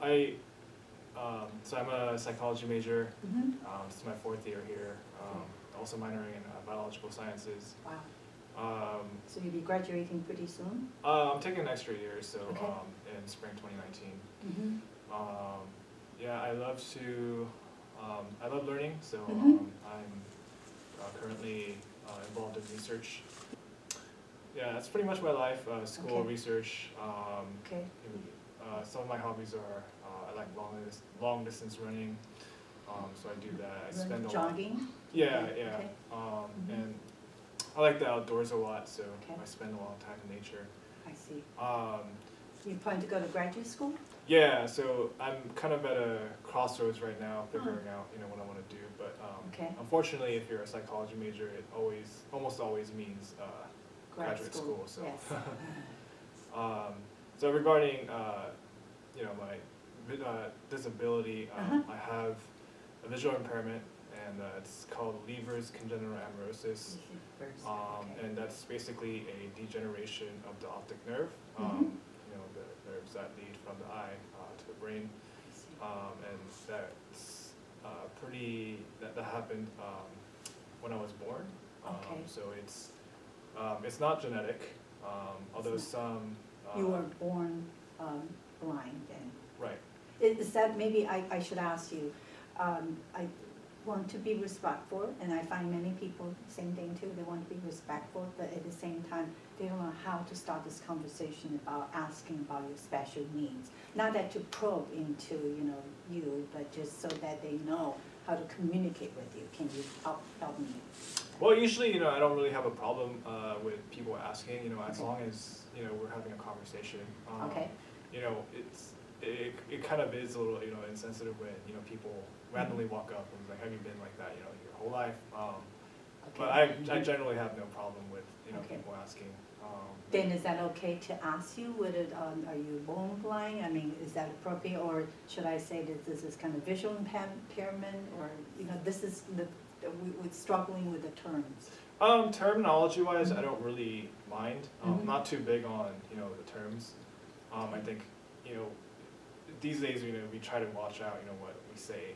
I so I'm a psychology major. Mm-hmm. This is my fourth year here. Also minoring in biological sciences. Wow. Um, So you'll be graduating pretty soon? I'm taking an extra year, so Okay. in spring 2019. Mm-hmm. Yeah, I love learning, so Mhm. I'm currently involved in research. Yeah, that's pretty much my life. School, Okay. research. Okay. Some of my hobbies are I like long distance running, so I do that. I spend a lot. Jogging? Yeah, yeah. Okay. Mhm. And I like the outdoors a lot, so Okay. I spend a lot of time in nature. I see. Um, You plan to go to graduate school? yeah, so I'm kind of at a crossroads right now, figuring out what I want to do. But Okay. unfortunately, if you're a psychology major, it almost always means graduate school. So, Yes. so regarding my disability, I have a visual impairment, and it's called Leber's congenital amaurosis. Okay. And that's basically a degeneration of the optic nerve, Mhm. the nerves that lead from the eye to the brain. I see. And that's that happened when I was born. Okay. So it's not genetic, although It's some. You were born blind then? Right. Is that, maybe I should ask you, I want to be respectful, and I find many people, same thing too, they want to be respectful, but at the same time, they don't know how to start this conversation about asking about your special needs. Not that to probe into, you, but just so that they know how to communicate with you. Can you help me? Well, usually, I don't really have a problem with people asking, as Okay. long as, we're having a conversation. Okay. It kind of is a little, insensitive when, people randomly walk up and be like, have you been like that, your whole life? But I generally have no problem with, Okay. people asking. Then is that okay to ask you, are you born blind? I mean, is that appropriate, or should I say that this is kind of visual impairment, or, this is we're struggling with the terms? Terminology-wise, I don't really mind. Mhm. I'm not too big on, the terms. I think, these days, we try to watch out, what we say,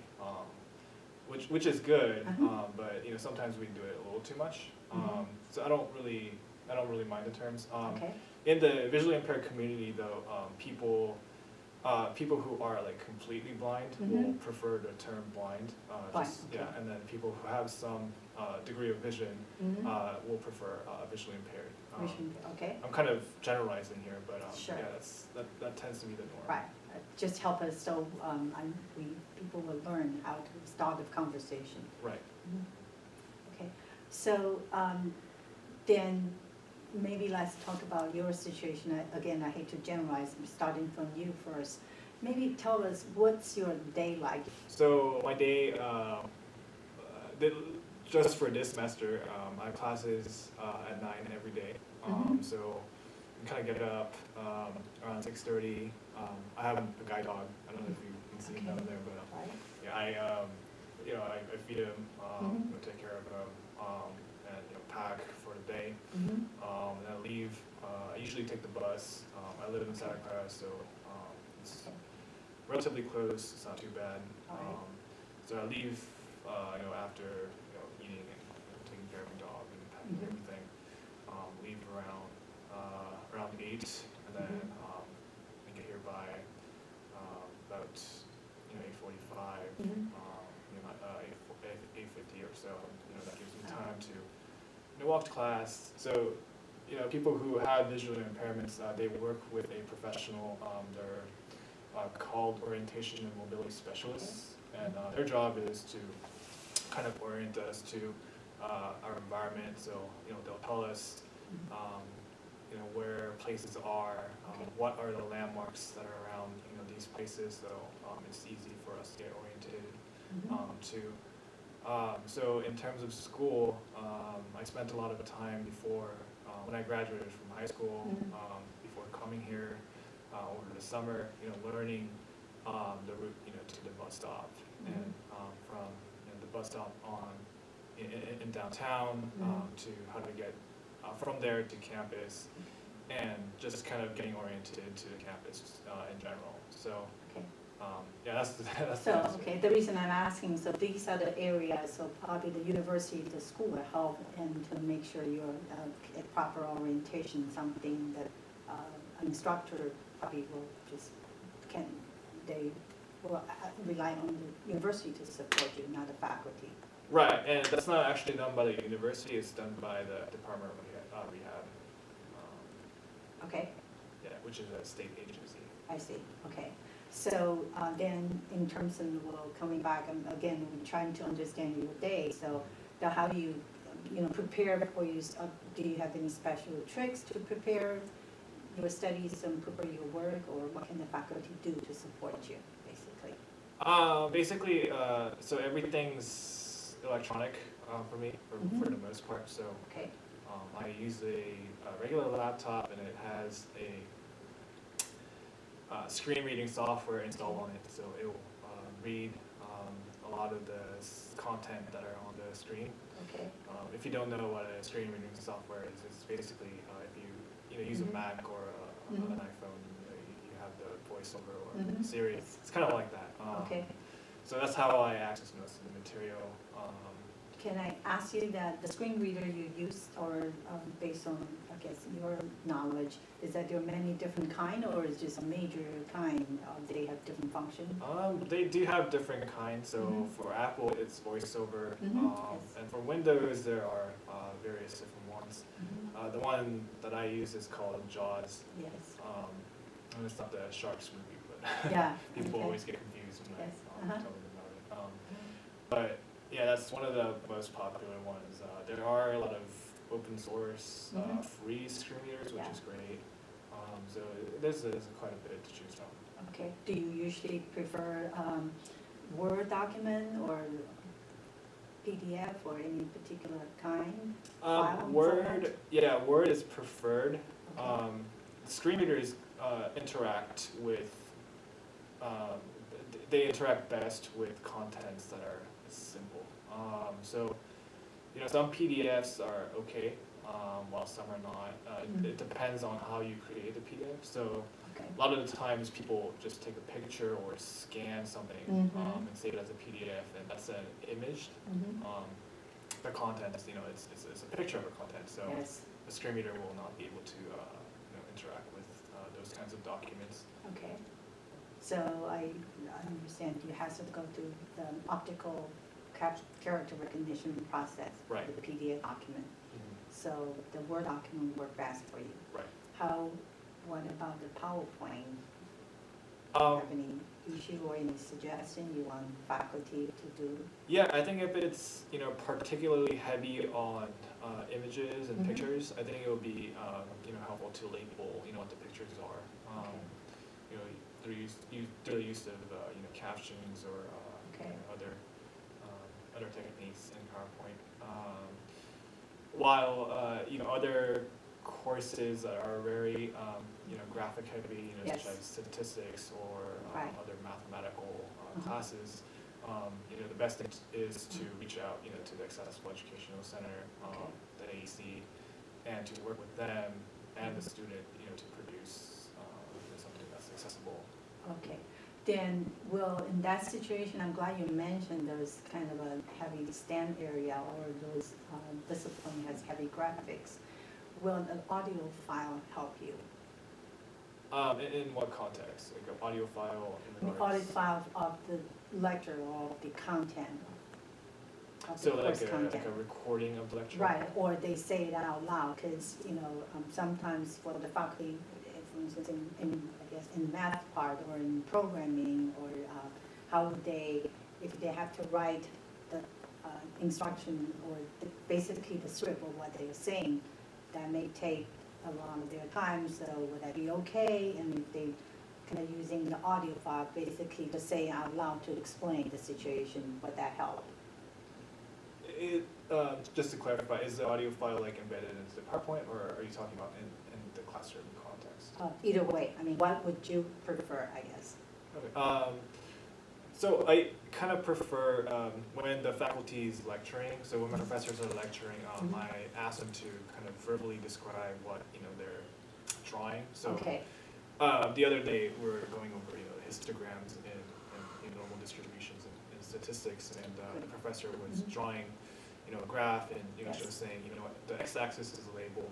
which is good, Uh-huh. but, sometimes we do it a little too much. Mhm. So I don't really mind the terms. Okay. In the visually impaired community, though, people who are like completely blind will Mhm. prefer the term blind. Blind, Yeah, okay. and then people who have some degree of vision Mhm. will prefer visually impaired. Okay, I'm kind of generalizing here, but Sure. yeah, that tends to be the norm. right. Just help us so people will learn how to start the conversation. Right. Okay, so then maybe let's talk about your situation. Again, I hate to generalize, starting from you first. Maybe tell us, what's your day like? So my day, just for this semester, I have classes at 9 every day. Mhm. So I kind of get up around 6:30. I have a guide dog. I don't know if you can see him down Okay. there, but Right? yeah, I feed him, Mhm. take care of him, and pack for the day. Mhm. And I leave. I usually take the bus. I live in Santa Clara, so it's Okay. relatively close. It's not too bad. All right. So I leave, after eating and taking care of my dog and packing Mhm. everything. Leave around 8, and then I get here by about 8:45. Mhm. 8:50 or so. That gives me time to walk to class. So people who have visual impairments, they work with a professional. They're called orientation and mobility specialists, and their job is to kind of orient us to our environment. So they'll tell us where places are, Okay. what are the landmarks that are around these places, so it's easy for us to get oriented Mhm. to. So in terms of school, I spent a lot of time before when I graduated from high school, Mhm. before coming here over the summer, learning the route to the bus stop, Mhm. and from the bus stop in downtown Mhm. to how to get from there to campus, and just kind of getting oriented to the campus in general. So Okay. Yeah, that's that's the So, answer. okay, the reason I'm asking, so these are the areas, so probably the university, the school will help and to make sure you're at proper orientation, something that an instructor probably will just, they will rely on the university to support you, not the faculty. Right, and that's not actually done by the university, it's done by the Department of Rehab, Okay, yeah, which is a state agency. I see, okay. So then in terms of, well, coming back, again, I'm trying to understand your day, so how do you, prepare for you, do you have any special tricks to prepare your studies and prepare your work, or what can the faculty do to support you, basically? Basically, so everything's electronic for me, for the most part, so Okay, I use a regular laptop and it has a screen reading software installed on it, so it will read a lot of the content that are on the screen. okay, If you don't know what a screen reading software is, it's basically if you use a Mac or an iPhone, you have the VoiceOver or Siri. It's kind of like that. okay. So that's how I access most of the material. Can I ask you that the screen reader you use, or based on, I guess, your knowledge, is that there are many different kind, or is just a major kind, they have different function? They do have different kinds. So Mhm. for Apple, it's VoiceOver, Yes. and for Windows, there are various different ones. Mhm. The one that I use is called JAWS. Yes, And it's not the Sharks movie, but yeah, people okay. always get confused when Yes, I tell uh-huh. them about it. But yeah, that's one of the most popular ones. There are a lot of open source free screen readers, which Yeah. is great. So there's quite a bit to choose from. Okay, do you usually prefer Word document or PDF or any particular kind? File Word, format? yeah, Word is preferred. Okay. Screen readers interact with, they interact best with contents that are simple. So, some PDFs are okay, while some are not. It depends on how you create a PDF. So Okay, a lot of the times people just take a picture or scan something and save it as a PDF, and that's an image. The content is, it's a picture of a content. So yes, a screen reader will not be able to interact with those kinds of documents. okay. So I understand you have to go through the optical character recognition process for Right. the PDF document. So the Word document work best for you. Right. What about the PowerPoint? Um, Have any issue or any suggestion you want faculty to do? Yeah, I think if it's particularly heavy on images and Mhm. pictures, I think it would be helpful to label what the pictures are. Through the use of captions or Okay. other techniques in PowerPoint. While other courses that are very graphic heavy, Yes. such as statistics or Right. other mathematical Mhm. classes, the best thing is to reach out to the Accessible Educational Center, Okay. the AEC, and to work with them and the student to produce something that's accessible. Okay, then, well, in that situation, I'm glad you mentioned those kind of a heavy STEM area or those discipline has heavy graphics. Will an audio file help you? In what context? Like an audio file in An regards? audio file of the lecture or of the content, of the So like course a content. recording of the lecture? Right, or they say it out loud, because, sometimes for the faculty, for instance, I guess, in math part or in programming, or how would they, if they have to write the instruction or basically the script of what they're saying, that may take a lot of their time, so would that be okay? And if they kind of using the audio file, basically to say out loud to explain the situation, would that help? Just to clarify, is the audio file like embedded into the PowerPoint, or are you talking about in the classroom context? Either way, I mean, what would you prefer, I guess? Okay. So I kind of prefer when the faculty is lecturing, so when my professors are lecturing, I ask them to kind of verbally describe what they're drawing. So Okay, the other day we were going over histograms in normal distributions in statistics, and the professor was drawing, a graph, and Yes. just saying, the x-axis is labeled,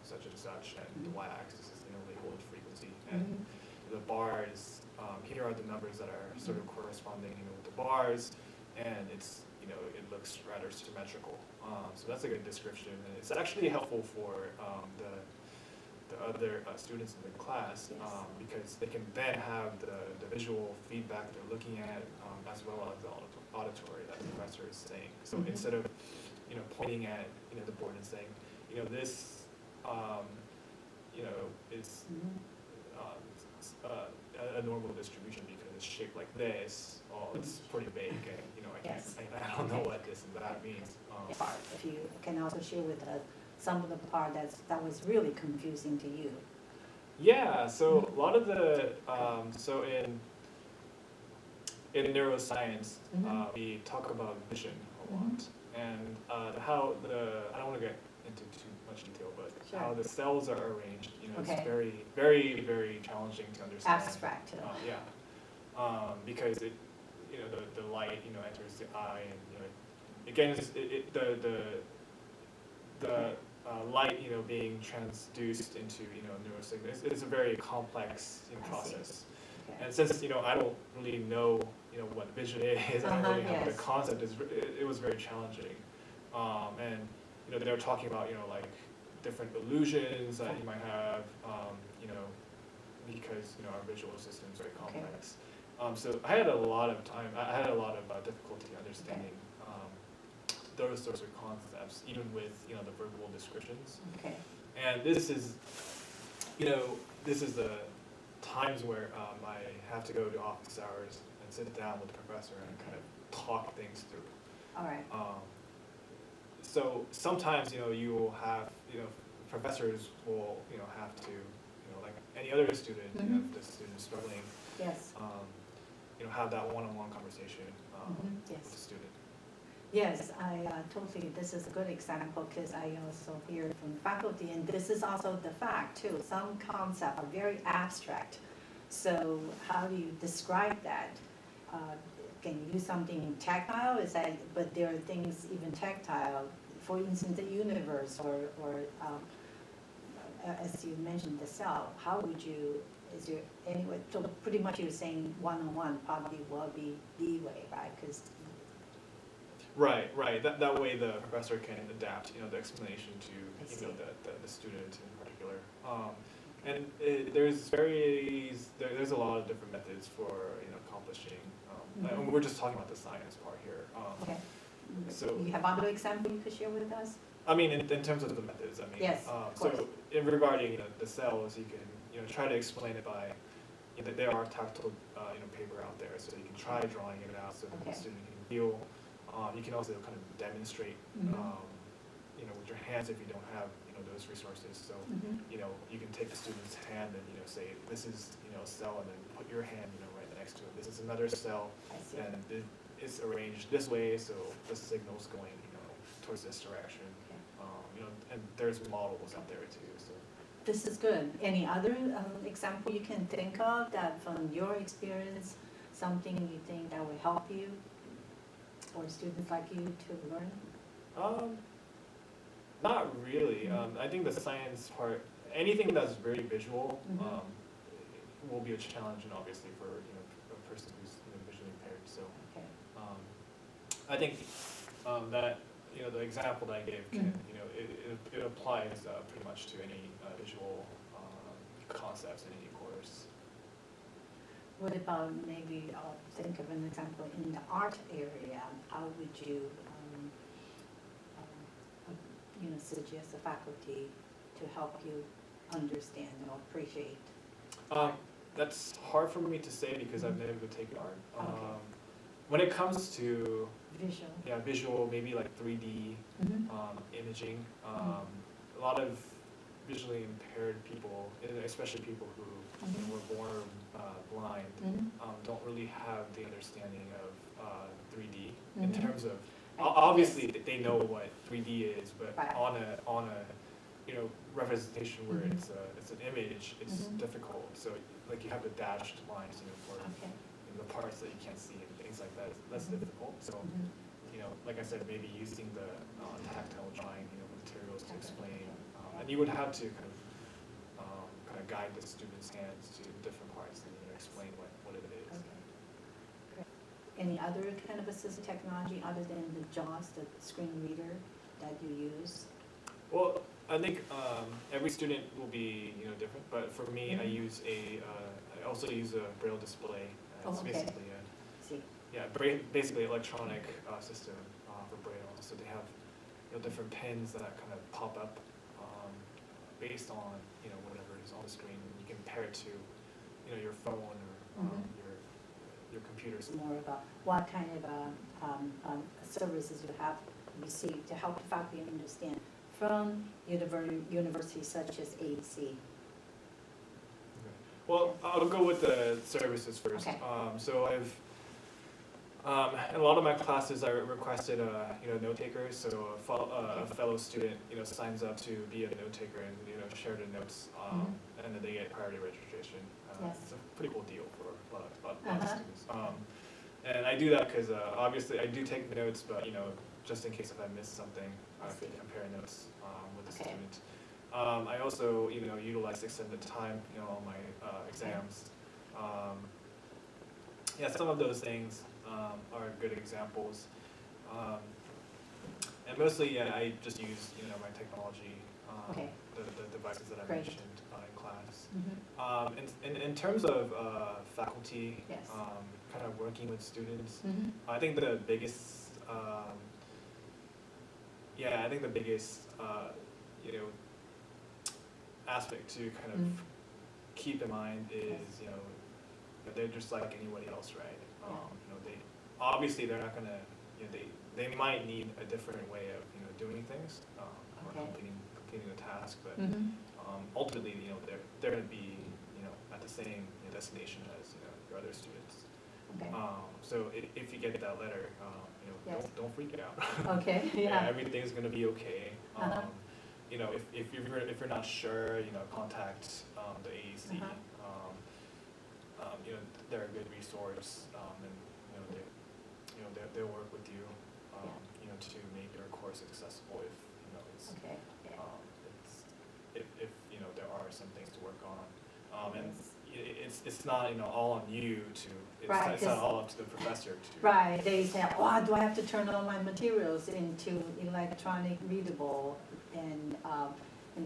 such and such, and the y-axis is, labeled frequency, and the bars, here are the numbers that are sort of corresponding, with the bars, and it's, it looks rather symmetrical. So that's a good description, and it's actually helpful for the other students in the class, Yes. Because they can then have the visual feedback they're looking at, as well as the auditory that the professor is saying. So instead of, pointing at, the board and saying, this, is a normal distribution because it's shaped like this. Oh, it's pretty big, and Yes. I don't know what this and that means. Part, if you can also share with us some of the part that was really confusing to you. Yeah, so a lot of the so in neuroscience, we talk about vision a lot, and how I don't want to get into too much detail, but Sure. how the cells are arranged. Okay. It's very, very, very challenging to understand. Abstract. Yeah, because the light enters the eye, and again the light being transduced into neurosignals is a very complex I see. process. Okay. And since I don't really know what vision is, I don't really have the Yes. concept. It was very challenging, and they were talking about like different illusions that you might have, because our visual system is very complex. So I had a lot of time. I had a lot of difficulty understanding those sorts of concepts, even with the verbal descriptions. Okay. And this is the times where I have to go to office hours and sit down with the professor and kind of talk things through. All right. So sometimes you will have professors will have to like any other student, if the student is struggling, Yes. have that one-on-one conversation with the Yes. student. Yes, I totally, this is a good example because I also hear from faculty, and this is also the fact too. Some concepts are very abstract. So how do you describe that? Can you use something tactile? Is that, but there are things even tactile, for instance, the universe or as you mentioned, the cell. How would you, is there any way, so pretty much you're saying one-on-one probably will be the way, right? Because Right. That way the professor can adapt, the explanation I to, see. the student in particular. And there's a lot of different methods for, accomplishing. And we're just talking about the science part here. okay. So- You have other example you could share with us? I mean, in terms of the methods, I mean. Yes, of course. So in regarding the cells, you can, try to explain it by, there are tactile, paper out there, so you can try drawing it out so that Okay. the student can feel. You can also kind of demonstrate, with your hands if you don't have, those resources. So, you can take the student's hand and, say, this is, a cell, and then put your hand, right next to it. This is another cell, I see. and it's arranged this way, so the signal's going, towards this direction. And there's models out there too, so. This is good. Any other example you can think of that from your experience, something you think that will help you or students like you to learn? Not really. I think the science part, anything that's very visual, will be a challenge, and obviously for a person who's visually impaired. So Okay. I think that the example that I gave can it applies pretty much to any visual concepts in any course. What about maybe, think of an example in the art area, how would you, suggest the faculty to help you understand or appreciate? That's hard for me to say because I've never taken art. Okay. When it comes to Visual? visual, maybe like 3D imaging, a lot of visually impaired people, especially people who were born blind, don't really have the understanding of 3D in terms of, obviously they know what 3D is, but Right. on a representation where it's an image, it's difficult. So like you have the dashed lines, for Okay. the parts that you can't see and things like that is less Mhm. difficult. So, Mhm. like I said, maybe using the tactile drawing, materials to Okay. explain, and you would have to kind of guide the student's hands to different parts and explain what it is. Okay. Great. Any other kind of assistive technology other than the JAWS, the screen reader that you use? Well, I think every student will be different, but for me, I Mhm. use I also use a Braille display. Oh, It's okay. basically See, basically electronic system for Braille. So they have different pins that kind of pop up based on whatever is on the screen. You can pair it to your phone or Mhm. your computer. it's more about what kind of services you have received to help the faculty understand from universities such as AEC. Well, I'll go with the services first. Okay. So I've in a lot of my classes, I requested note takers. So a fellow student signs up to be a note taker and share the notes, and then they get priority registration. Yes. It's a pretty cool deal for a lot of Uh-huh. students. And I do that because obviously I do take notes, but just in case if I miss something, I have to see. compare notes with the Okay. student. I also utilize extended time on my exams. Yeah, some of those things are good examples. And mostly, yeah, I just use my technology, Okay. the devices that I Great. mentioned in class. Mhm. In terms of faculty, Yes. kind of working with students, Mhm. I think the biggest, I think the biggest, aspect to kind of Mm. keep in mind is, they're just like anybody else, right? They obviously they're not gonna, they might need a different way of doing things or Okay. completing the task, but Mhm. ultimately, they're gonna be at the same destination as your other students. Okay. So if you get that letter, Yes. don't freak out. Okay, Yeah, yeah. everything's gonna be okay. Uh-huh. If you're not sure, contact the AEC. Uh-huh. They're a good resource, and they'll work with you, to make your course accessible if it's Okay. Yeah. if there are some things to work on, and Yes. it's not all on you to. Right, It's not 'cause- all up to the professor to. Right, they say, oh, do I have to turn all my materials into electronic readable? And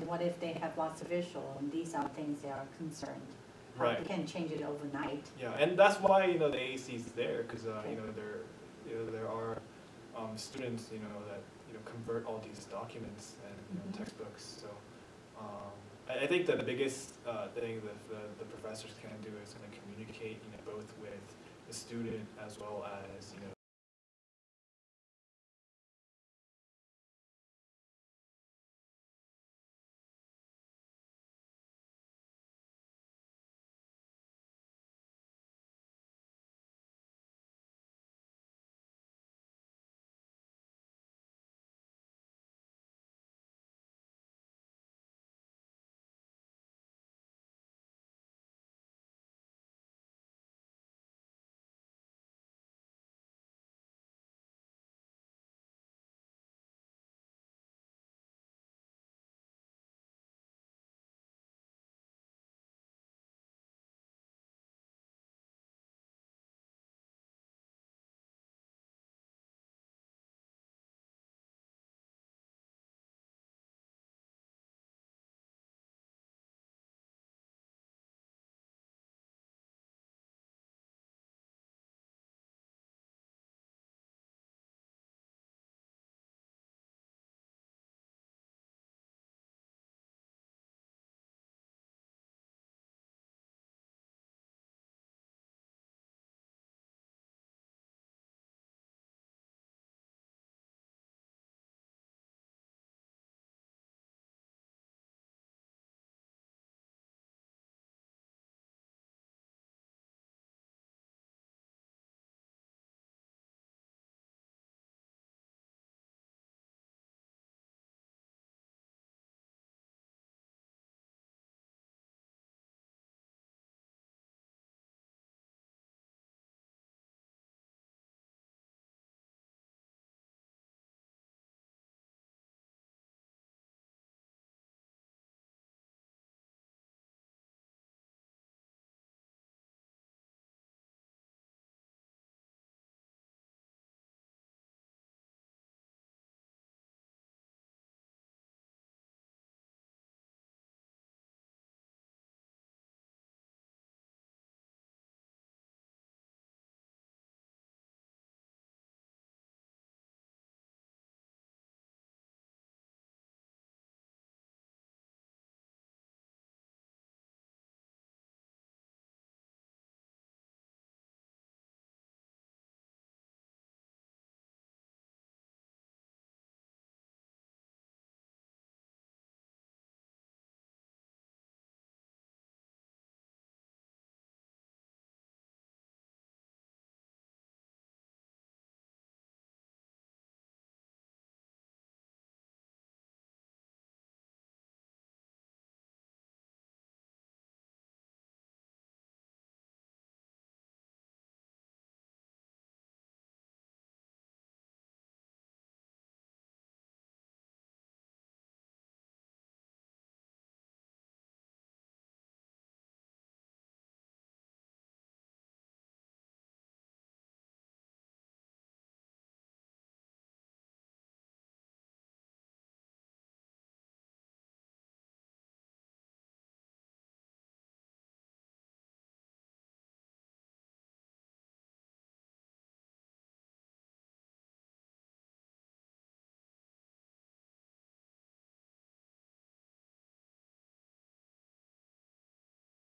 what if they have lots of visual, and these are things they are concerned. Right. They can't change it overnight. Yeah, and that's why the AAC is there, because Okay. there are students that convert all these documents and Mhm. textbooks. So I think that the biggest thing that the professors can do is kind of communicate both with the student as well as